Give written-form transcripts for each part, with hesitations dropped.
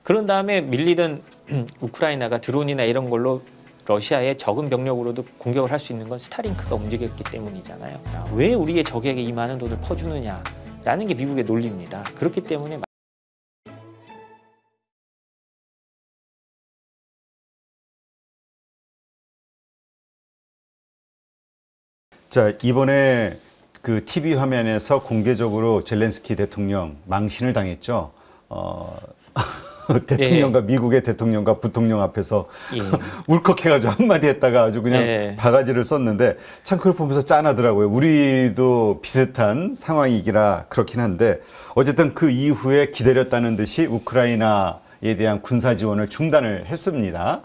그런 다음에 밀리던 우크라이나가 드론이나 이런 걸로 러시아의 적은 병력으로도 공격을 할 수 있는 건 스타링크가 움직였기 때문이잖아요. 왜 우리의 적에게 이 많은 돈을 퍼주느냐라는 게 미국의 논리입니다. 그렇기 때문에 자, 이번에 그 TV 화면에서 공개적으로 젤렌스키 대통령 망신을 당했죠. 대통령과 미국의 대통령과 부통령 앞에서 울컥해가지고 한마디 했다가 아주 그냥 바가지를 썼는데 참 그걸 보면서 짠하더라고요. 우리도 비슷한 상황이기라 그렇긴 한데 어쨌든 그 이후에 기다렸다는 듯이 우크라이나에 대한 군사 지원을 중단을 했습니다.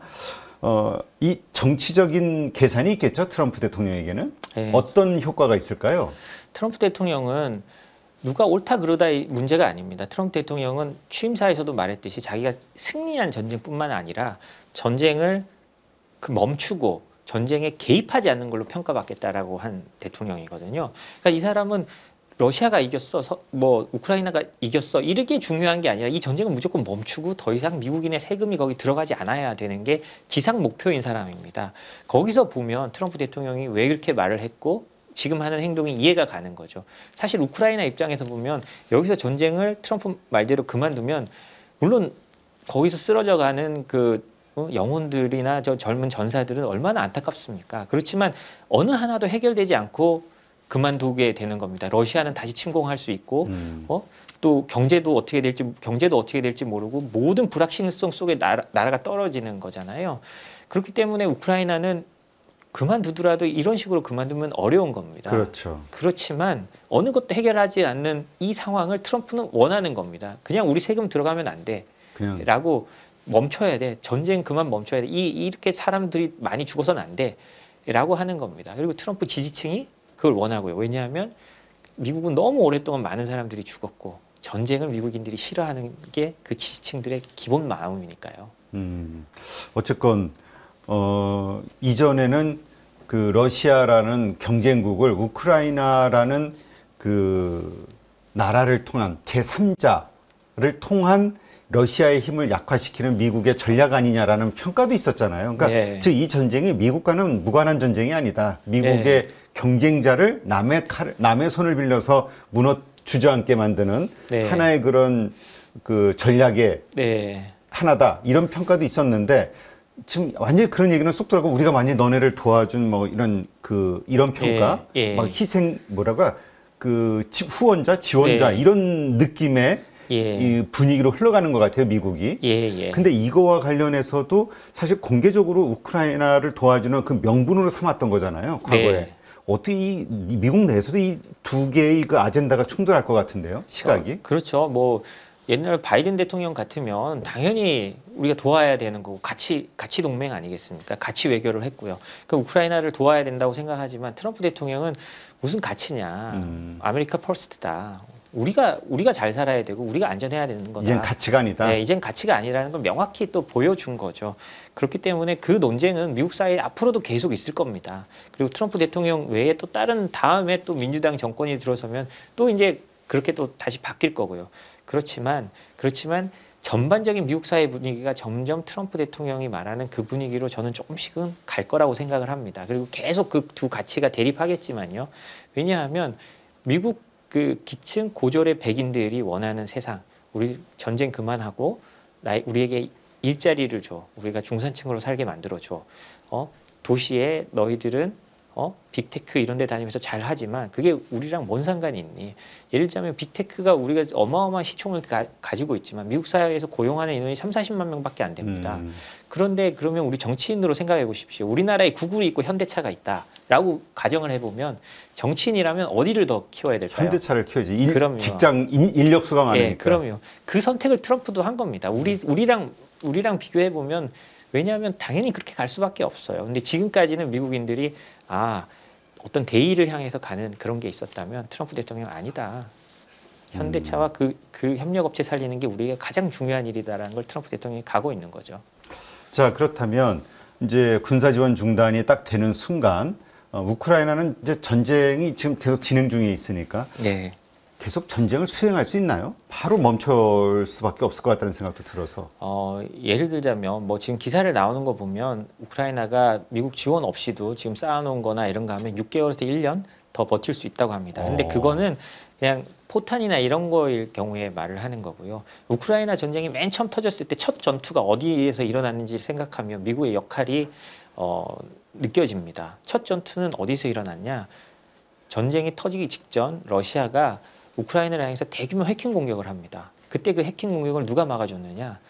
이 정치적인 계산이 있겠죠, 트럼프 대통령에게는? 어떤 효과가 있을까요? 트럼프 대통령은 누가 옳다 그러다 문제가 아닙니다. 트럼프 대통령은 취임사에서도 말했듯이 자기가 승리한 전쟁뿐만 아니라 전쟁을 멈추고 전쟁에 개입하지 않는 걸로 평가받겠다라고 한 대통령이거든요. 그러니까 이 사람은 러시아가 이겼어, 뭐 우크라이나가 이겼어 이렇게 중요한 게 아니라 이 전쟁은 무조건 멈추고 더 이상 미국인의 세금이 거기 들어가지 않아야 되는 게 지상 목표인 사람입니다. 거기서 보면 트럼프 대통령이 왜 그렇게 말을 했고 지금 하는 행동이 이해가 가는 거죠. 사실 우크라이나 입장에서 보면 여기서 전쟁을 트럼프 말대로 그만두면 물론 거기서 쓰러져가는 그 영혼들이나 저 젊은 전사들은 얼마나 안타깝습니까? 그렇지만 어느 하나도 해결되지 않고 그만두게 되는 겁니다. 러시아는 다시 침공할 수 있고 또 경제도 어떻게 될지 모르고 모든 불확실성 속에 나라가 떨어지는 거잖아요. 그렇기 때문에 우크라이나는 그만두더라도 이런 식으로 그만두면 어려운 겁니다. 그렇죠. 그렇지만 어느 것도 해결하지 않는 이 상황을 트럼프는 원하는 겁니다. 그냥 우리 세금 들어가면 안 돼. 라고 멈춰야 돼. 전쟁 그만 멈춰야 돼. 이렇게 사람들이 많이 죽어서는 안 돼. 라고 하는 겁니다. 그리고 트럼프 지지층이 그걸 원하고요. 왜냐하면 미국은 너무 오랫동안 많은 사람들이 죽었고 전쟁을 미국인들이 싫어하는 게 그 지지층들의 기본 마음이니까요. 어쨌건 이전에는 그 러시아라는 경쟁국을 우크라이나라는 그 나라를 통한 제3자를 통한 러시아의 힘을 약화시키는 미국의 전략 아니냐라는 평가도 있었잖아요. 그러니까 즉 이 전쟁이 미국과는 무관한 전쟁이 아니다. 미국의 경쟁자를 남의 손을 빌려서 주저앉게 만드는 하나의 그런 그 전략의 하나다. 이런 평가도 있었는데 지금 완전히 그런 얘기는 쏙 들어가고 우리가 많이 너네를 도와준 뭐 이런 평가, 막 희생 그 후원자, 지원자 이런 느낌의 이 분위기로 흘러가는 것 같아요, 미국이. 근데 이거와 관련해서도 사실 공개적으로 우크라이나를 도와주는 그 명분으로 삼았던 거잖아요, 과거에. 어떻게 미국 내에서도 이 두 개의 그 아젠다가 충돌할 것 같은데요, 시각이? 그렇죠. 뭐 옛날 바이든 대통령 같으면 당연히 우리가 도와야 되는 거고 가치 동맹 아니겠습니까? 가치 외교를 했고요. 그 우크라이나를 도와야 된다고 생각하지만 트럼프 대통령은 무슨 가치냐? 아메리카 퍼스트다. 우리가 잘 살아야 되고 우리가 안전해야 되는 거다. 이젠 가치가 아니다. 네, 이젠 가치가 아니라는 걸 명확히 또 보여준 거죠. 그렇기 때문에 그 논쟁은 미국 사회에 앞으로도 계속 있을 겁니다. 그리고 트럼프 대통령 외에 또 다른 다음에 또 민주당 정권이 들어서면 또 이제 그렇게 또 다시 바뀔 거고요. 그렇지만 전반적인 미국 사회 분위기가 점점 트럼프 대통령이 말하는 그 분위기로 저는 조금씩은 갈 거라고 생각을 합니다. 그리고 계속 그 두 가치가 대립하겠지만요. 왜냐하면 미국 그 기층 고졸의 백인들이 원하는 세상, 우리 전쟁 그만하고 우리에게 일자리를 줘, 우리가 중산층으로 살게 만들어줘. 도시에 너희들은 빅테크 이런 데 다니면서 잘 하지만 그게 우리랑 뭔 상관이 있니? 예를 들자면 빅테크가 우리가 어마어마한 시총을 가지고 있지만 미국 사회에서 고용하는 인원이 30~40만 명밖에 안 됩니다. 그런데 그러면 우리 정치인으로 생각해 보십시오. 우리나라에 구글이 있고 현대차가 있다라고 가정을 해보면 정치인이라면 어디를 더 키워야 될까요? 현대차를 키워야지. 직장 인력수가 많으니까. 그럼요. 그 선택을 트럼프도 한 겁니다. 우리랑 비교해 보면 왜냐하면 당연히 그렇게 갈 수밖에 없어요. 근데 지금까지는 미국인들이 어떤 대의를 향해서 가는 그런 게 있었다면 트럼프 대통령 아니다. 현대차와 그 협력업체 살리는 게 우리가 가장 중요한 일이다라는 걸 트럼프 대통령이 가고 있는 거죠. 자, 그렇다면 이제 군사지원 중단이 딱 되는 순간 우크라이나는 이제 전쟁이 지금 계속 진행 중에 있으니까 계속 전쟁을 수행할 수 있나요? 바로 멈출 수밖에 없을 것 같다는 생각도 들어서. 예를 들자면 뭐 지금 기사를 나오는 거 보면 우크라이나가 미국 지원 없이도 지금 쌓아놓은 거나 이런 거 하면 6개월에서 1년 더 버틸 수 있다고 합니다. 근데 그거는 그냥 포탄이나 이런 거일 경우에 말을 하는 거고요. 우크라이나 전쟁이 맨 처음 터졌을 때 첫 전투가 어디에서 일어났는지 생각하면 미국의 역할이 느껴집니다. 첫 전투는 어디서 일어났냐? 전쟁이 터지기 직전 러시아가 우크라이나를 향해서 대규모 해킹 공격을 합니다. 그때 그 해킹 공격을 누가 막아줬느냐?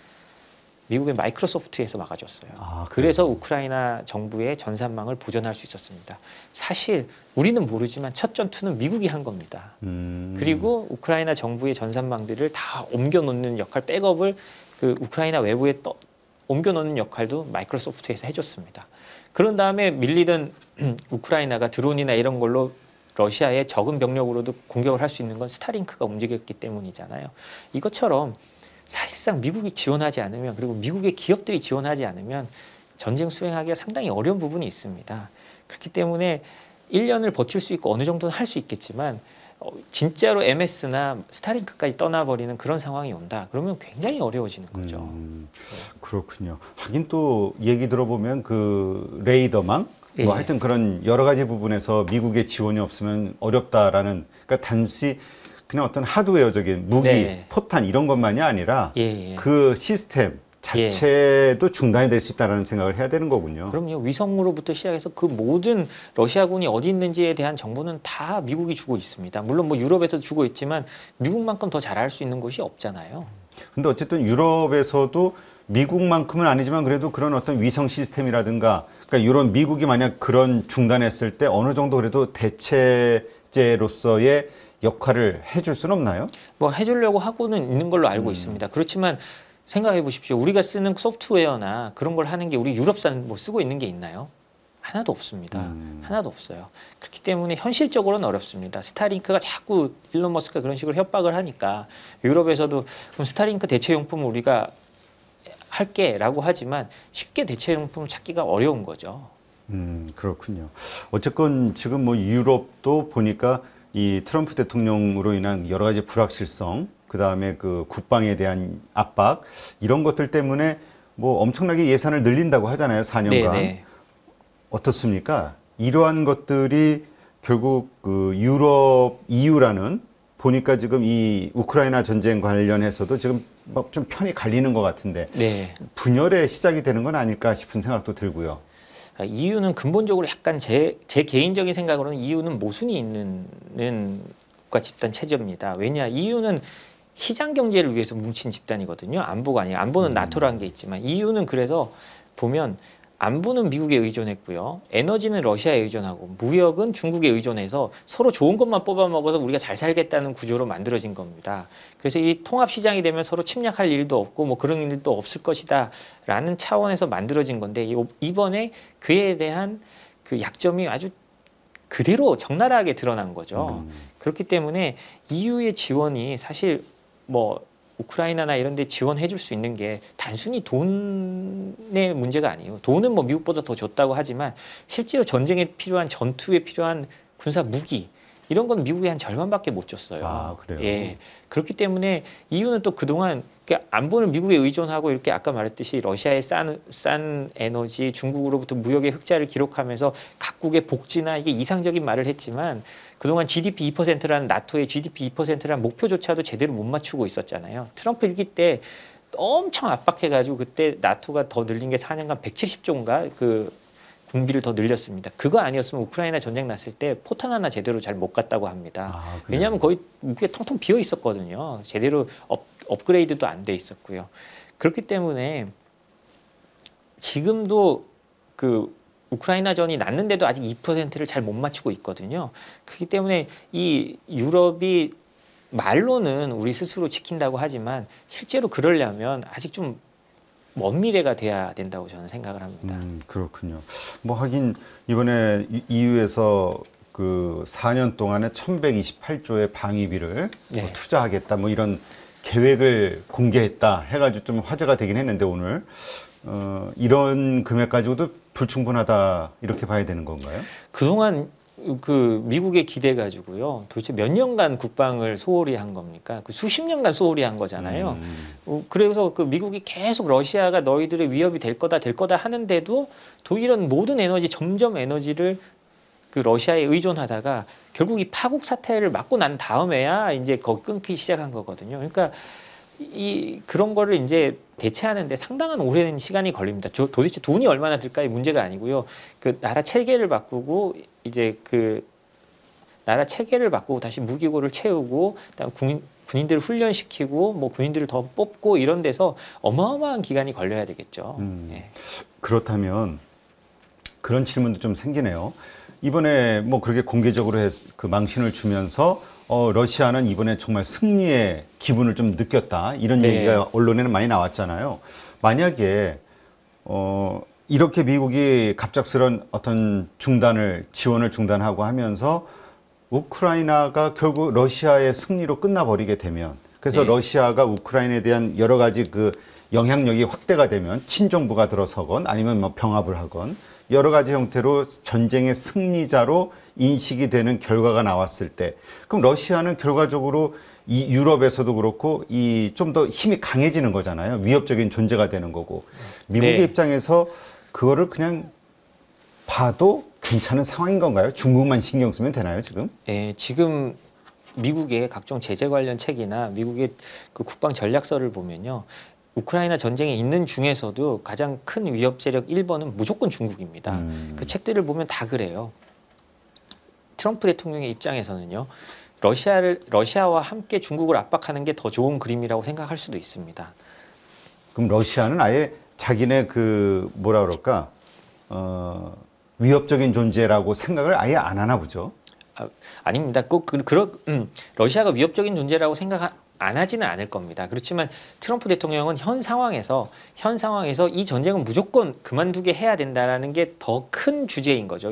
미국의 마이크로소프트에서 막아줬어요. 그래서 우크라이나 정부의 전산망을 보존할 수 있었습니다. 사실 우리는 모르지만 첫 전투는 미국이 한 겁니다. 그리고 우크라이나 정부의 전산망들을 다 옮겨놓는 역할, 백업을 그 우크라이나 외부에 옮겨놓는 역할도 마이크로소프트에서 해줬습니다. 그런 다음에 밀리던 우크라이나가 드론이나 이런 걸로 러시아의 적은 병력으로도 공격을 할 수 있는 건 스타링크가 움직였기 때문이잖아요. 이것처럼 사실상 미국이 지원하지 않으면, 그리고 미국의 기업들이 지원하지 않으면 전쟁 수행하기가 상당히 어려운 부분이 있습니다. 그렇기 때문에 1년을 버틸 수 있고 어느 정도는 할 수 있겠지만 진짜로 MS나 스타링크까지 떠나버리는 그런 상황이 온다. 그러면 굉장히 어려워지는 거죠. 그렇군요. 하긴 또 얘기 들어보면 그 레이더망 뭐 하여튼 그런 여러 가지 부분에서 미국의 지원이 없으면 어렵다라는, 그러니까 단지 그냥 어떤 하드웨어적인 무기, 포탄 이런 것만이 아니라 그 시스템 자체도 중단이 될 수 있다는 생각을 해야 되는 거군요. 그럼요. 위성으로부터 시작해서 그 모든 러시아군이 어디 있는지에 대한 정보는 다 미국이 주고 있습니다. 물론 뭐 유럽에서 주고 있지만 미국만큼 더 잘할 수 있는 곳이 없잖아요. 근데 어쨌든 유럽에서도 미국만큼은 아니지만 그래도 그런 어떤 위성 시스템이라든가, 그러니까 이런 미국이 만약 그런 중단했을 때 어느 정도 그래도 대체제로서의 역할을 해줄 수는 없나요? 뭐 해주려고 하고는 있는 걸로 알고 있습니다. 그렇지만 생각해 보십시오. 우리가 쓰는 소프트웨어나 그런 걸 하는 게 우리 유럽산 뭐 쓰고 있는 게 있나요? 하나도 없습니다. 하나도 없어요. 그렇기 때문에 현실적으로는 어렵습니다. 스타링크가 자꾸 일론 머스크가 그런 식으로 협박을 하니까 유럽에서도 그럼 스타링크 대체용품을 우리가 할게라고 하지만 쉽게 대체용품을 찾기가 어려운 거죠. 그렇군요. 어쨌건 지금 뭐 유럽도 보니까 이 트럼프 대통령으로 인한 여러 가지 불확실성, 그 다음에 그 국방에 대한 압박, 이런 것들 때문에 뭐 엄청나게 예산을 늘린다고 하잖아요, 4년간. 네네. 어떻습니까? 이러한 것들이 결국 그 유럽, EU라는 보니까 지금 이 우크라이나 전쟁 관련해서도 지금 막 좀 편이 갈리는 것 같은데 분열의 시작이 되는 건 아닐까 싶은 생각도 들고요. EU는 근본적으로 약간 제 개인적인 생각으로는 EU는 모순이 있는 국가 집단 체제입니다. 왜냐, EU는 시장 경제를 위해서 뭉친 집단이거든요. 안보가 아니에요. 안보는 나토라는 게 있지만 EU는 그래서 보면 안보는 미국에 의존했고요. 에너지는 러시아에 의존하고 무역은 중국에 의존해서 서로 좋은 것만 뽑아 먹어서 우리가 잘 살겠다는 구조로 만들어진 겁니다. 그래서 이 통합 시장이 되면 서로 침략할 일도 없고 뭐 그런 일도 없을 것이다 라는 차원에서 만들어진 건데 이번에 그에 대한 그 약점이 아주 그대로 적나라하게 드러난 거죠. 그렇기 때문에 EU의 지원이 사실 뭐 우크라이나나 이런 데 지원해 줄 수 있는 게 단순히 돈의 문제가 아니에요. 돈은 뭐 미국보다 더 줬다고 하지만 실제로 전쟁에 필요한, 전투에 필요한 군사 무기 이런 건 미국이 한 절반밖에 못 줬어요. 그래요? 예. 그렇기 때문에 EU는 또 그동안 안보를 미국에 의존하고 이렇게 아까 말했듯이 러시아의 싼 에너지, 중국으로부터 무역의 흑자를 기록하면서 각국의 복지나 이게 이상적인 말을 했지만 그동안 GDP 2%라는 나토의 GDP 2%라는 목표조차도 제대로 못 맞추고 있었잖아요. 트럼프 일기 때 엄청 압박해가지고 그때 나토가 더 늘린 게 4년간 170조인가 그 군비를 더 늘렸습니다. 그거 아니었으면 우크라이나 전쟁 났을 때 포탄 하나 제대로 잘 못 갔다고 합니다. 왜냐하면 거의 무기가 텅텅 비어 있었거든요. 제대로 업그레이드도 안 돼 있었고요. 그렇기 때문에 지금도 그 우크라이나전이 났는데도 아직 2%를 잘 못 맞추고 있거든요. 그렇기 때문에 이 유럽이 말로는 우리 스스로 지킨다고 하지만 실제로 그러려면 아직 좀 먼 미래가 돼야 된다고 저는 생각을 합니다. 그렇군요. 뭐 하긴 이번에 EU에서 그 4년 동안에 1128조의 방위비를 뭐 투자하겠다 뭐 이런 계획을 공개했다 해가지고 좀 화제가 되긴 했는데 오늘 이런 금액 가지고도 불충분하다 이렇게 봐야 되는 건가요? 그동안 그 미국에 기대 가지고요. 도대체 몇 년간 국방을 소홀히 한 겁니까? 그 수십 년간 소홀히 한 거잖아요. 그래서 그 미국이 계속 러시아가 너희들의 위협이 될 거다 하는데도 이런 모든 에너지 점점 에너지를 그 러시아에 의존하다가 결국 이 파국 사태를 맞고 난 다음에야 이제 거기 끊기 시작한 거거든요. 그러니까 이 그런 거를 이제 대체하는데 상당한 오랜 시간이 걸립니다. 도대체 돈이 얼마나 들까의 문제가 아니고요. 그 나라 체계를 바꾸고 이제 그 나라 체계를 바꾸고 다시 무기고를 채우고 그다음 군인들을 훈련시키고 뭐 군인들을 더 뽑고 이런 데서 어마어마한 기간이 걸려야 되겠죠. 예. 그렇다면 그런 질문도 좀 생기네요. 이번에 뭐 그렇게 공개적으로 그 망신을 주면서 러시아는 이번에 정말 승리의 기분을 좀 느꼈다. 이런 네. 얘기가 언론에는 많이 나왔잖아요. 만약에 이렇게 미국이 갑작스런 어떤 지원을 중단하고 하면서 우크라이나가 결국 러시아의 승리로 끝나버리게 되면, 그래서 네. 러시아가 우크라이나에 대한 여러 가지 그 영향력이 확대가 되면 친정부가 들어서건 아니면 뭐 병합을 하건 여러 가지 형태로 전쟁의 승리자로 인식이 되는 결과가 나왔을 때, 그럼 러시아는 결과적으로 이 유럽에서도 그렇고 이 좀 더 힘이 강해지는 거잖아요. 위협적인 존재가 되는 거고. 미국의 네. 입장에서 그거를 그냥 봐도 괜찮은 상황인 건가요? 중국만 신경 쓰면 되나요, 지금? 예, 지금 미국의 각종 제재 관련 책이나 미국의 그 국방 전략서를 보면요. 우크라이나 전쟁에 있는 중에서도 가장 큰 위협 세력 1번은 무조건 중국입니다. 그 책들을 보면 다 그래요. 트럼프 대통령의 입장에서는요. 러시아와 함께 중국을 압박하는 게 더 좋은 그림이라고 생각할 수도 있습니다. 그럼 러시아는 아예 자기네 그 뭐라 그럴까 위협적인 존재라고 생각을 아예 안 하나 보죠. 아닙니다. 러시아가 위협적인 존재라고 생각 안 하지는 않을 겁니다. 그렇지만 트럼프 대통령은 현 상황에서 이 전쟁은 무조건 그만두게 해야 된다라는 게 더 큰 주제인 거죠.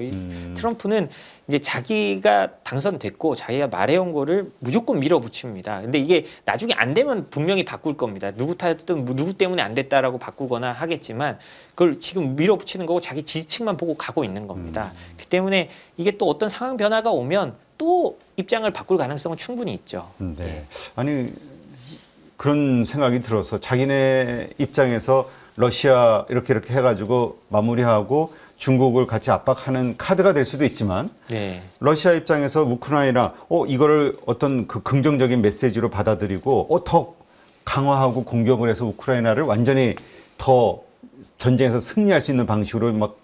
트럼프는 이제 자기가 당선됐고 자기가 말해온 거를 무조건 밀어붙입니다. 근데 이게 나중에 안 되면 분명히 바꿀 겁니다. 누구 때문에 안 됐다라고 바꾸거나 하겠지만 그걸 지금 밀어붙이는 거고 자기 지지층만 보고 가고 있는 겁니다. 그렇기 때문에 이게 또 어떤 상황 변화가 오면 또 입장을 바꿀 가능성은 충분히 있죠. 네. 예. 아니 그런 생각이 들어서 자기네 입장에서 러시아 이렇게 해가지고 마무리하고 중국을 같이 압박하는 카드가 될 수도 있지만 네. 러시아 입장에서 우크라이나 이거를 어떤 그 긍정적인 메시지로 받아들이고 더 강화하고 공격을 해서 우크라이나를 완전히 더 전쟁에서 승리할 수 있는 방식으로 막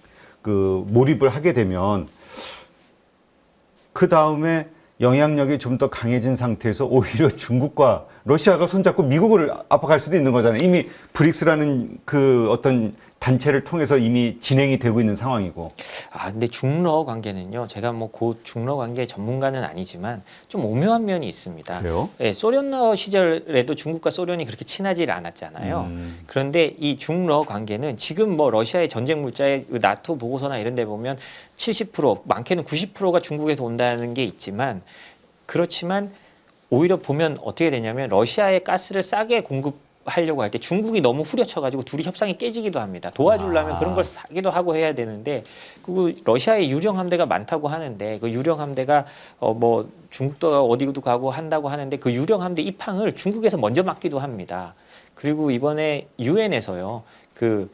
그 몰입을 하게 되면 그 다음에 영향력이 좀 더 강해진 상태에서 오히려 중국과 러시아가 손잡고 미국을 압박할 수도 있는 거잖아요. 이미 브릭스라는 그 어떤 단체를 통해서 이미 진행이 되고 있는 상황이고. 근데 중러 관계는요. 제가 뭐 그 중러 관계 전문가는 아니지만 좀 오묘한 면이 있습니다. 그래요? 예, 소련러 시절에도 중국과 소련이 그렇게 친하지 않았잖아요. 그런데 이 중러 관계는 지금 뭐 러시아의 전쟁 물자에 나토 보고서나 이런 데 보면 70% 많게는 90%가 중국에서 온다는 게 있지만 그렇지만 오히려 보면 어떻게 되냐면 러시아의 가스를 싸게 공급하려고 할 때 중국이 너무 후려쳐가지고 둘이 협상이 깨지기도 합니다. 도와주려면 그런 걸 사기도 하고 해야 되는데 그 러시아의 유령 함대가 많다고 하는데 그 유령 함대가 뭐 중국도 어디도 가고 한다고 하는데 그 유령 함대 입항을 중국에서 먼저 막기도 합니다. 그리고 이번에 유엔에서요. 그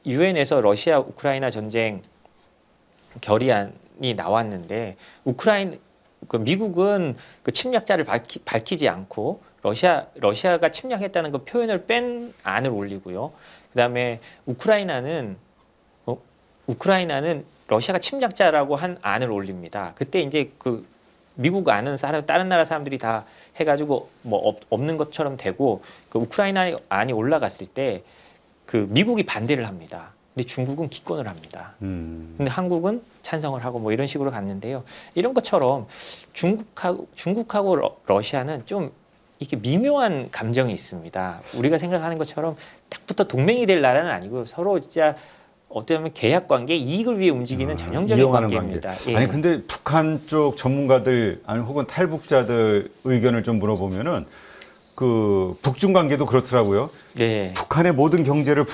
유엔에서 러시아 우크라이나 전쟁 결의안이 나왔는데 그 미국은 그 침략자를 밝히지 않고 러시아가 침략했다는 그 표현을 뺀 안을 올리고요. 그다음에 우크라이나는 러시아가 침략자라고 한 안을 올립니다. 그때 이제 그 미국 아는 사람, 다른 나라 사람들이 다 해가지고 뭐 없는 것처럼 되고 그 우크라이나 안이 올라갔을 때 그 미국이 반대를 합니다. 근데 중국은 기권을 합니다. 근데 한국은 찬성을 하고 뭐 이런 식으로 갔는데요. 이런 것처럼 중국하고 러시아는 좀 이렇게 미묘한 감정이 있습니다. 우리가 생각하는 것처럼 딱 붙어 동맹이 될 나라는 아니고 서로 진짜 어떻게 보면 계약 관계, 이익을 위해 움직이는 전형적인 관계입니다. 관계. 예. 아니 근데 북한 쪽 전문가들 아니 혹은 탈북자들 의견을 좀 물어보면은 그 북중 관계도 그렇더라고요. 네. 북한의 모든 경제를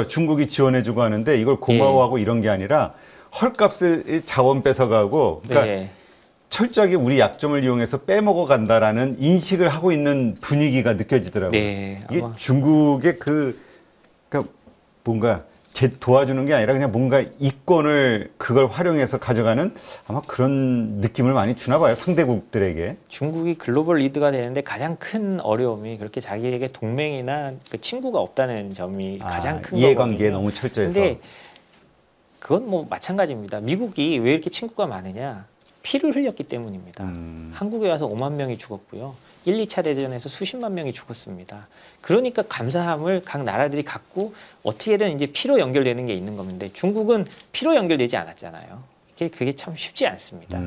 중국이 지원해주고 하는데 이걸 고마워하고 이런 게 아니라 헐값을 자원 뺏어가고 그러니까 네. 철저하게 우리 약점을 이용해서 빼먹어 간다라는 인식을 하고 있는 분위기가 느껴지더라고요. 네, 이게 아마 중국의 그러니까 뭔가 도와주는 게 아니라 그냥 뭔가 이권을 그걸 활용해서 가져가는 아마 그런 느낌을 많이 주나 봐요. 상대국들에게. 중국이 글로벌 리드가 되는데 가장 큰 어려움이 그렇게 자기에게 동맹이나 그 친구가 없다는 점이 가장 큰 이해관계에 거거든요. 너무 철저해서. 근데 그건 뭐 마찬가지입니다. 미국이 왜 이렇게 친구가 많으냐? 피를 흘렸기 때문입니다. 한국에 와서 5만 명이 죽었고요. 1, 2차 대전에서 수십만 명이 죽었습니다. 그러니까 감사함을 각 나라들이 갖고 어떻게든 이제 피로 연결되는 게 있는 건데 중국은 피로 연결되지 않았잖아요. 그게 참 쉽지 않습니다.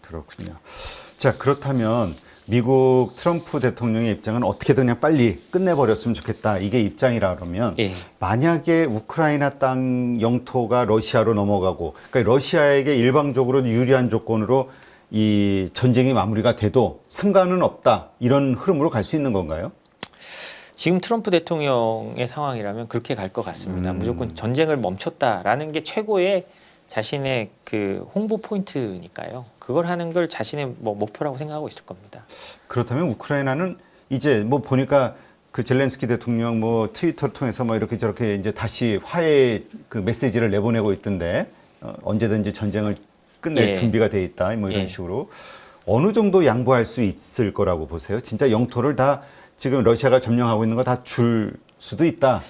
그렇군요. 자, 그렇다면 미국 트럼프 대통령의 입장은 어떻게든 그냥 빨리 끝내버렸으면 좋겠다. 이게 입장이라 그러면 예. 만약에 우크라이나 땅 영토가 러시아로 넘어가고 그러니까 러시아에게 일방적으로 유리한 조건으로 이 전쟁이 마무리가 돼도 상관은 없다. 이런 흐름으로 갈 수 있는 건가요? 지금 트럼프 대통령의 상황이라면 그렇게 갈 것 같습니다. 무조건 전쟁을 멈췄다라는 게 최고의 자신의 그 홍보 포인트니까요. 그걸 하는 걸 자신의 뭐 목표라고 생각하고 있을 겁니다. 그렇다면 우크라이나는 이제 뭐 보니까 그 젤렌스키 대통령 뭐 트위터를 통해서 뭐 이렇게 저렇게 이제 다시 화해 그 메시지를 내보내고 있던데 언제든지 전쟁을 끝낼 예. 준비가 돼 있다 뭐 이런 예. 식으로 어느 정도 양보할 수 있을 거라고 보세요? 진짜 영토를 다 지금 러시아가 점령하고 있는 거 다 줄 수도 있다.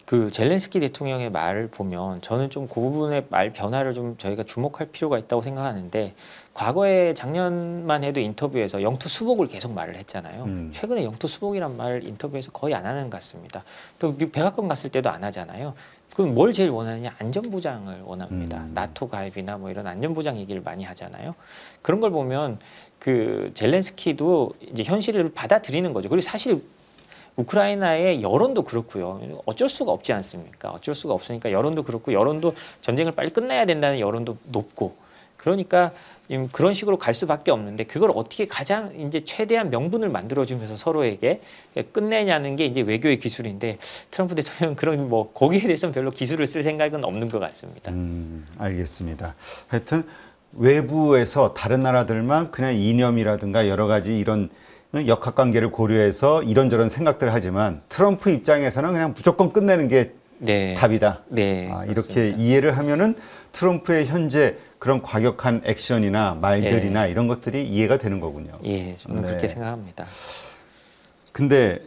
그 젤렌스키 대통령의 말을 보면 저는 좀 그 부분의 말 변화를 좀 저희가 주목할 필요가 있다고 생각하는데 과거에 작년만 해도 인터뷰에서 영토 수복을 계속 말을 했잖아요. 최근에 영토 수복이란 말 인터뷰에서 거의 안 하는 것 같습니다. 또 백악관 갔을 때도 안 하잖아요. 그럼 뭘 제일 원하느냐? 안전보장을 원합니다. 나토 가입이나 뭐 이런 안전보장 얘기를 많이 하잖아요. 그런 걸 보면 그 젤렌스키도 이제 현실을 받아들이는 거죠. 그리고 사실 우크라이나의 여론도 그렇고요. 어쩔 수가 없지 않습니까? 어쩔 수가 없으니까 여론도 그렇고 여론도 전쟁을 빨리 끝내야 된다는 여론도 높고 그러니까 지금 그런 식으로 갈 수밖에 없는데 그걸 어떻게 가장 이제 최대한 명분을 만들어주면서 서로에게 끝내냐는 게 이제 외교의 기술인데 트럼프 대통령은 그런 뭐 거기에 대해서는 별로 기술을 쓸 생각은 없는 것 같습니다. 알겠습니다. 하여튼 외부에서 다른 나라들만 그냥 이념이라든가 여러 가지 이런 역학관계를 고려해서 이런저런 생각들을 하지만 트럼프 입장에서는 그냥 무조건 끝내는 게 네. 답이다. 네, 이렇게 이해를 하면은 트럼프의 현재 그런 과격한 액션이나 말들이나 이런 것들이 이해가 되는 거군요. 예, 저는 그렇게 생각합니다. 근데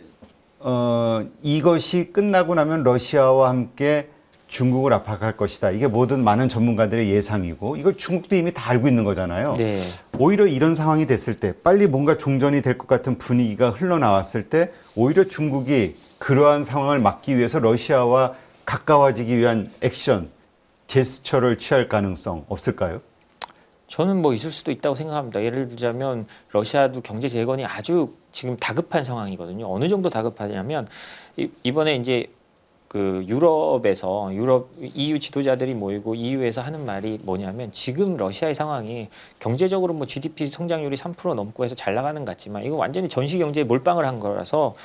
이것이 끝나고 나면 러시아와 함께 중국을 압박할 것이다. 이게 모든 많은 전문가들의 예상이고 이걸 중국도 이미 다 알고 있는 거잖아요. 네. 오히려 이런 상황이 됐을 때 빨리 뭔가 종전이 될 것 같은 분위기가 흘러나왔을 때 오히려 중국이 그러한 상황을 막기 위해서 러시아와 가까워지기 위한 액션, 제스처를 취할 가능성 없을까요? 저는 뭐 있을 수도 있다고 생각합니다. 예를 들자면 러시아도 경제 재건이 아주 지금 다급한 상황이거든요. 어느 정도 다급하냐면 이번에 이제 그 유럽에서 EU 지도자들이 모이고 EU에서 하는 말이 뭐냐면 지금 러시아의 상황이 경제적으로 뭐 GDP 성장률이 3% 넘고 해서 잘 나가는 것 같지만 이거 완전히 전시 경제에 몰빵을 한 거라서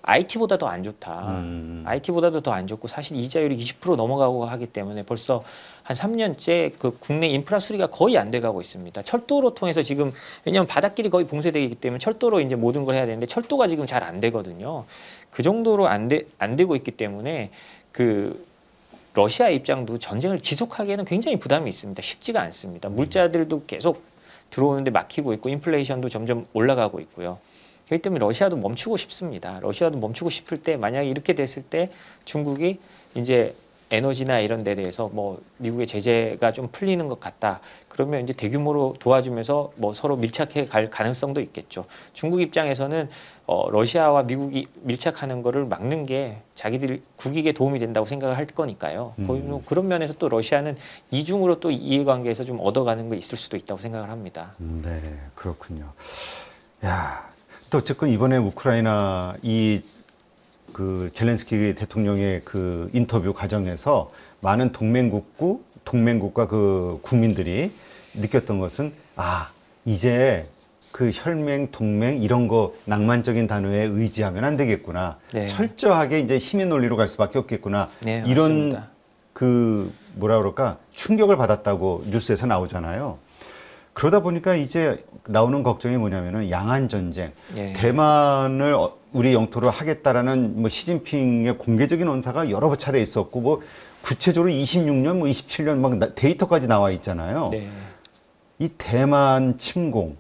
IT보다 더 안 좋다. IT보다도 더 안 좋고 사실 이자율이 20% 넘어가고 하기 때문에 벌써 한 3년째 그 국내 인프라 수리가 거의 안 돼가고 있습니다. 철도로 통해서 지금 왜냐하면 바닷길이 거의 봉쇄되기 때문에 철도로 이제 모든 걸 해야 되는데 철도가 지금 잘 안 되거든요. 그 정도로 안 되고 있기 때문에 그 러시아 입장도 전쟁을 지속하기에는 굉장히 부담이 있습니다. 쉽지가 않습니다. 물자들도 계속 들어오는데 막히고 있고 인플레이션도 점점 올라가고 있고요. 그렇기 때문에 러시아도 멈추고 싶습니다. 러시아도 멈추고 싶을 때 만약에 이렇게 됐을 때 중국이 이제 에너지나 이런 데 대해서 뭐 미국의 제재가 좀 풀리는 것 같다. 그러면 이제 대규모로 도와주면서 뭐 서로 밀착해 갈 가능성도 있겠죠. 중국 입장에서는 러시아와 미국이 밀착하는 거를 막는 게 자기들 국익에 도움이 된다고 생각을 할 거니까요. 뭐 그런 면에서 또 러시아는 이중으로 또 이해관계에서 좀 얻어가는 거 있을 수도 있다고 생각을 합니다. 네, 그렇군요. 야, 또 어쨌건 이번에 우크라이나 그 젤렌스키 대통령의 그 인터뷰 과정에서 많은 동맹국과 그 국민들이 느꼈던 것은 이제 그 혈맹, 동맹 이런 거 낭만적인 단어에 의지하면 안 되겠구나. 네. 철저하게 이제 힘의 논리로 갈 수밖에 없겠구나. 네, 이런 맞습니다. 그 뭐라 그럴까 충격을 받았다고 뉴스에서 나오잖아요. 그러다 보니까 이제 나오는 걱정이 뭐냐면은 양안 전쟁, 예. 대만을 우리 영토로 하겠다라는 뭐 시진핑의 공개적인 언사가 여러 차례 있었고 뭐 구체적으로 26년, 뭐 27년 막 데이터까지 나와 있잖아요. 네. 이 대만 침공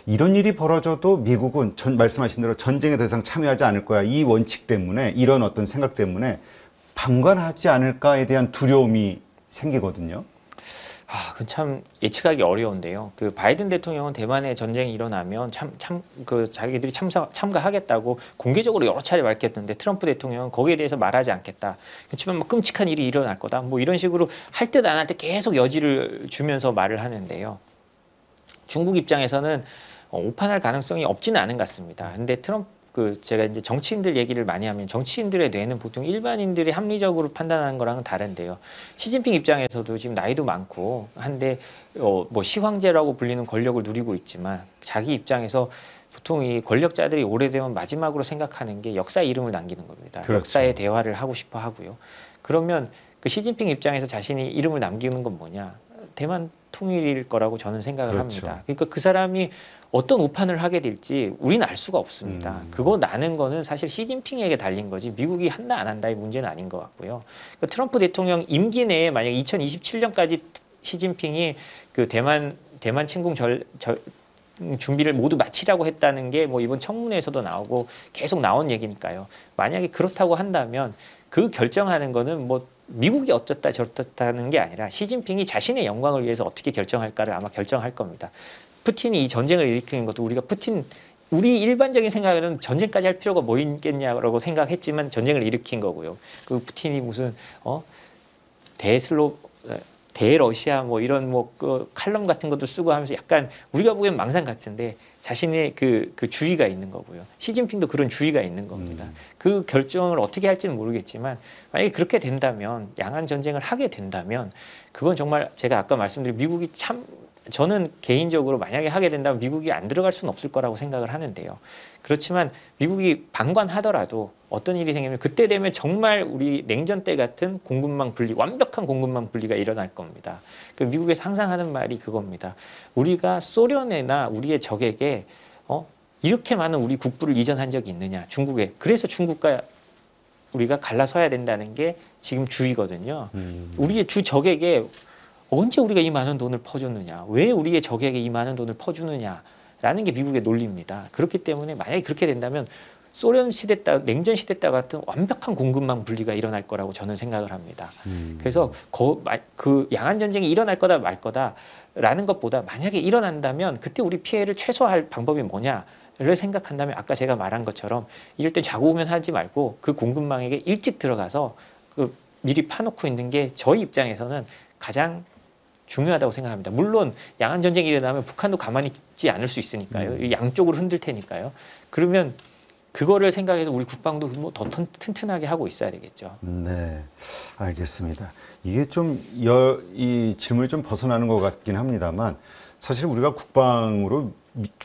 이런 일이 벌어져도 미국은 말씀하신 대로 전쟁에 더 이상 참여하지 않을 거야. 이 원칙 때문에 이런 어떤 생각 때문에 방관하지 않을까에 대한 두려움이 생기거든요. 아, 그 참 예측하기 어려운데요. 그 바이든 대통령은 대만의 전쟁이 일어나면 그 자기들이 참가하겠다고 공개적으로 여러 차례 밝혔는데 트럼프 대통령은 거기에 대해서 말하지 않겠다. 그렇지만 뭐 끔찍한 일이 일어날 거다. 뭐 이런 식으로 할 듯 안 할 듯 계속 여지를 주면서 말을 하는데요. 중국 입장에서는 오판할 가능성이 없지는 않은 것 같습니다. 근데 제가 이제 정치인들 얘기를 많이 하면 정치인들의 뇌는 보통 일반인들이 합리적으로 판단하는 거랑은 다른데요. 시진핑 입장에서도 지금 나이도 많고 한데 뭐 시황제라고 불리는 권력을 누리고 있지만 자기 입장에서 보통 이 권력자들이 오래되면 마지막으로 생각하는 게 역사의 이름을 남기는 겁니다. 그렇죠. 역사의 대화를 하고 싶어 하고요. 그러면 그 시진핑 입장에서 자신이 이름을 남기는 건 뭐냐? 대만 통일일 거라고 저는 생각을 그렇죠. 합니다. 그러니까 그 사람이 어떤 오판을 하게 될지 우리는 알 수가 없습니다. 그거 나는 거는 사실 시진핑에게 달린 거지 미국이 한다 안 한다의 문제는 아닌 것 같고요. 그러니까 트럼프 대통령 임기 내에 만약 2027년까지 시진핑이 그 대만 침공 준비를 모두 마치라고 했다는 게 뭐 이번 청문회에서도 나오고 계속 나온 얘기니까요. 만약에 그렇다고 한다면 그 결정하는 거는 뭐 미국이 어쩌다 저쩌다는 게 아니라 시진핑이 자신의 영광을 위해서 어떻게 결정할까를 아마 결정할 겁니다. 푸틴이 이 전쟁을 일으키는 것도 우리 일반적인 생각에는 전쟁까지 할 필요가 뭐 있겠냐라고 생각했지만 전쟁을 일으킨 거고요. 그 푸틴이 무슨 대러시아 뭐 이런 그 칼럼 같은 것도 쓰고 하면서 약간 우리가 보기엔 망상 같은데 자신의 그 주의가 있는 거고요. 시진핑도 그런 주의가 있는 겁니다. 그 결정을 어떻게 할지는 모르겠지만 만약에 그렇게 된다면 양안 전쟁을 하게 된다면 그건 정말 제가 아까 말씀드린 미국이 저는 개인적으로 만약에 하게 된다면 미국이 안 들어갈 수는 없을 거라고 생각을 하는데요. 그렇지만 미국이 방관하더라도 어떤 일이 생기면 그때 되면 정말 우리 냉전 때 같은 공급망 분리, 완벽한 공급망 분리가 일어날 겁니다. 그 미국에서 항상 하는 말이 그겁니다. 우리가 소련이나 우리의 적에게 이렇게 많은 우리 국부를 이전한 적이 있느냐, 중국에. 그래서 중국과 우리가 갈라서야 된다는 게 지금 주의거든요. 우리의 주 적에게 언제 우리가 이 많은 돈을 퍼줬느냐, 왜 우리의 적에게 이 많은 돈을 퍼주느냐라는 게 미국의 논리입니다. 그렇기 때문에 만약에 그렇게 된다면 소련 시대 때, 냉전 시대 때 같은 완벽한 공급망 분리가 일어날 거라고 저는 생각을 합니다. 그래서 그 양안 전쟁이 일어날 거다 말 거다라는 것보다 만약에 일어난다면 그때 우리 피해를 최소화할 방법이 뭐냐를 생각한다면 아까 제가 말한 것처럼 이럴 때 좌고우면 하지 말고 그 공급망에게 일찍 들어가서 그 미리 파놓고 있는 게 저희 입장에서는 가장 중요하다고 생각합니다. 물론 양안 전쟁이 일어나면 북한도 가만히 있지 않을 수 있으니까요. 양쪽으로 흔들 테니까요. 그러면 그거를 생각해서 우리 국방도 뭐 더 튼튼하게 하고 있어야 되겠죠. 네, 알겠습니다. 이게 좀 이 질문이 좀 벗어나는 것 같긴 합니다만 사실 우리가 국방으로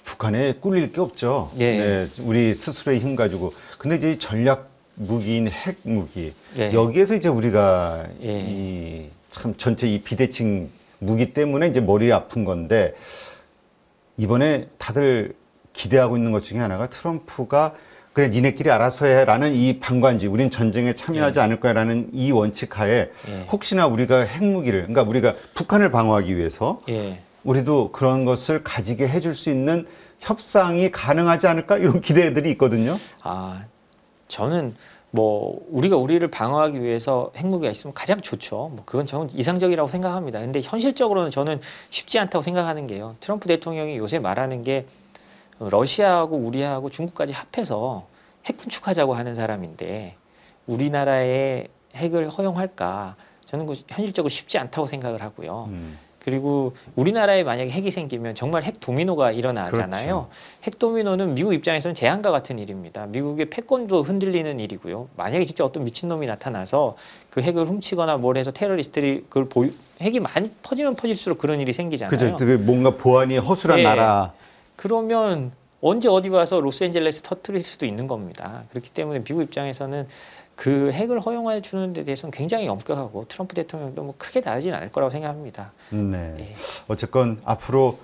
북한에 꿀릴 게 없죠. 예. 네, 우리 스스로의 힘 가지고. 근데 이제 전략 무기인 핵 무기 예. 여기에서 이제 우리가 예. 참 전체 이 비대칭 무기 때문에 이제 머리 아픈 건데 이번에 다들 기대하고 있는 것 중에 하나가 트럼프가 그래 니네끼리 알아서 해라는 이 방관지 우린 전쟁에 참여하지 않을 거야라는 이 원칙 하에 혹시나 우리가 핵무기를 그러니까 우리가 북한을 방어하기 위해서 우리도 그런 것을 가지게 해줄 수 있는 협상이 가능하지 않을까 이런 기대들이 있거든요. 저는 뭐 우리가 우리를 방어하기 위해서 핵무기가 있으면 가장 좋죠. 뭐 그건 저는 이상적이라고 생각합니다. 근데 현실적으로는 저는 쉽지 않다고 생각하는 게요. 트럼프 대통령이 요새 말하는 게 러시아하고 우리하고 중국까지 합해서 핵 군축하자고 하는 사람인데 우리나라의 핵을 허용할까? 저는 그 현실적으로 쉽지 않다고 생각을 하고요. 그리고 우리나라에 만약에 핵이 생기면 정말 핵 도미노가 일어나잖아요. 그렇죠. 핵 도미노는 미국 입장에서는 재앙과 같은 일입니다. 미국의 패권도 흔들리는 일이고요. 만약에 진짜 어떤 미친놈이 나타나서 그 핵을 훔치거나 뭘 해서 테러리스트들이 그걸 핵이 많이 퍼지면 퍼질수록 그런 일이 생기잖아요. 그죠. 되게 뭔가 보안이 허술한 나라. 그러면 언제 어디 와서 로스앤젤레스 터뜨릴 수도 있는 겁니다. 그렇기 때문에 미국 입장에서는 그 핵을 허용해 주는 데 대해서는 굉장히 엄격하고 트럼프 대통령도 뭐 크게 다르진 않을 거라고 생각합니다. 네. 예. 어쨌건 앞으로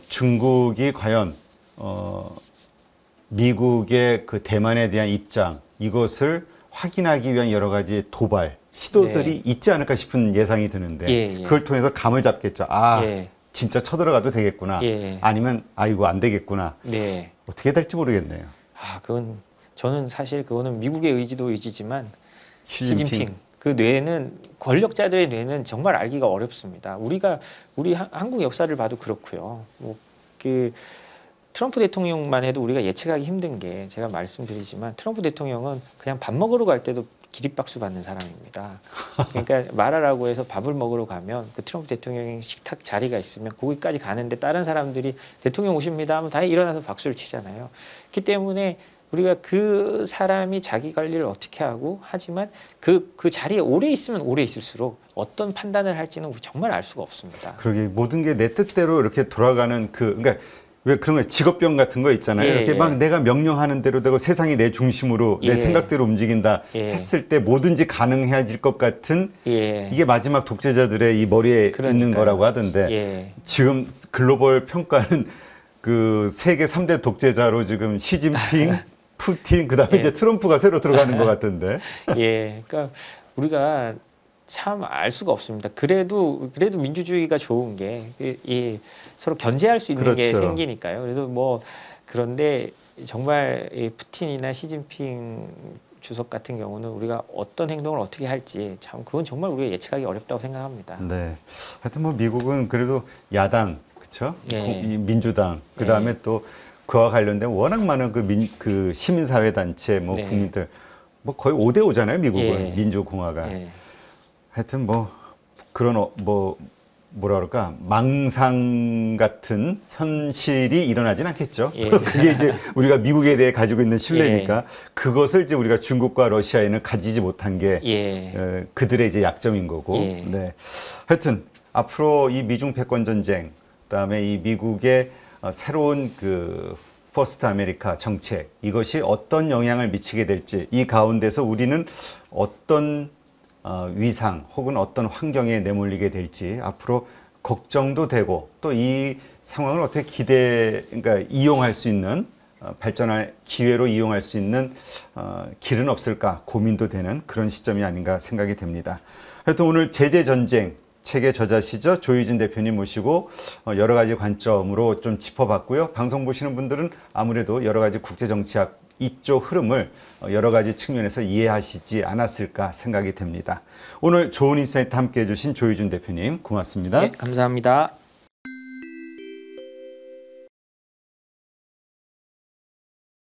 중국이 과연 미국의 그 대만에 대한 입장 이것을 확인하기 위한 여러 가지 도발 시도들이 있지 않을까 싶은 예상이 드는데 예, 예. 그걸 통해서 감을 잡겠죠. 아, 예. 진짜 쳐들어가도 되겠구나. 예. 아니면 아이고 안 되겠구나. 네. 어떻게 될지 모르겠네요. 그건 저는 사실 그거는 미국의 의지도 의지지만 시진핑. 시진핑 그 뇌는 권력자들의 뇌는 정말 알기가 어렵습니다. 우리 한국 역사를 봐도 그렇고요. 뭐 그 트럼프 대통령만 해도 우리가 예측하기 힘든 게 제가 말씀드리지만 트럼프 대통령은 그냥 밥 먹으러 갈 때도 기립박수 받는 사람입니다. 그러니까 말하라고 해서 밥을 먹으러 가면 그 트럼프 대통령이 식탁 자리가 있으면 거기까지 가는데 다른 사람들이 대통령 오십니다 하면 다 일어나서 박수를 치잖아요. 그렇기 때문에 우리가 그 사람이 자기 관리를 어떻게 하고 하지만 그 자리에 오래 있으면 오래 있을수록 어떤 판단을 할지는 우리 정말 알 수가 없습니다. 그러게 모든 게 내 뜻대로 이렇게 돌아가는 그러니까 왜 그런 거 직업병 같은 거 있잖아요. 예, 이렇게 예. 막 내가 명령하는 대로 되고 세상이 내 중심으로 내 예. 생각대로 움직인다 예. 했을 때 뭐든지 가능해질 것 같은 예. 이게 마지막 독재자들의 이 머리에 있는 그러니까요. 거라고 하던데 예. 지금 글로벌 평가는 그 세계 3대 독재자로 지금 시진핑, 푸틴 그다음에 예. 이제 트럼프가 새로 들어가는 것 같은데. 예. 그러니까 우리가 참 알 수가 없습니다. 그래도 민주주의가 좋은 게 이 서로 견제할 수 있는 게 그렇죠. 생기니까요. 그래도 뭐 그런데 정말 이 푸틴이나 시진핑 주석 같은 경우는 우리가 어떤 행동을 어떻게 할지 참 그건 정말 우리가 예측하기 어렵다고 생각합니다. 네. 하여튼 뭐 미국은 그래도 야당, 그렇죠? 예. 민주당, 그다음에 예. 또 그와 관련된 워낙 많은 그 시민사회 단체, 뭐 네. 국민들 뭐 거의 5대 5잖아요, 미국은 예. 민주공화가. 예. 하여튼 뭐 그런 뭐라 그럴까 망상 같은 현실이 일어나진 않겠죠. 예. 그게 이제 우리가 미국에 대해 가지고 있는 신뢰니까 그것을 이제 우리가 중국과 러시아에는 가지지 못한 게 예. 그들의 이제 약점인 거고. 예. 네. 하여튼 앞으로 이 미중 패권 전쟁, 그다음에 이 미국의 새로운 그 퍼스트 아메리카 정책 이것이 어떤 영향을 미치게 될지 이 가운데서 우리는 어떤 위상 혹은 어떤 환경에 내몰리게 될지 앞으로 걱정도 되고 또 이 상황을 어떻게 그러니까 이용할 수 있는 발전할 기회로 이용할 수 있는 길은 없을까 고민도 되는 그런 시점이 아닌가 생각이 됩니다. 하여튼 오늘 제재전쟁 책의 저자시죠. 조희진 대표님 모시고 여러 가지 관점으로 좀 짚어봤고요. 방송 보시는 분들은 아무래도 여러 가지 국제정치학 이쪽 흐름을 여러 가지 측면에서 이해하시지 않았을까 생각이 됩니다. 오늘 좋은 인사이트 함께 해주신 조희준 대표님 고맙습니다. 예, 감사합니다.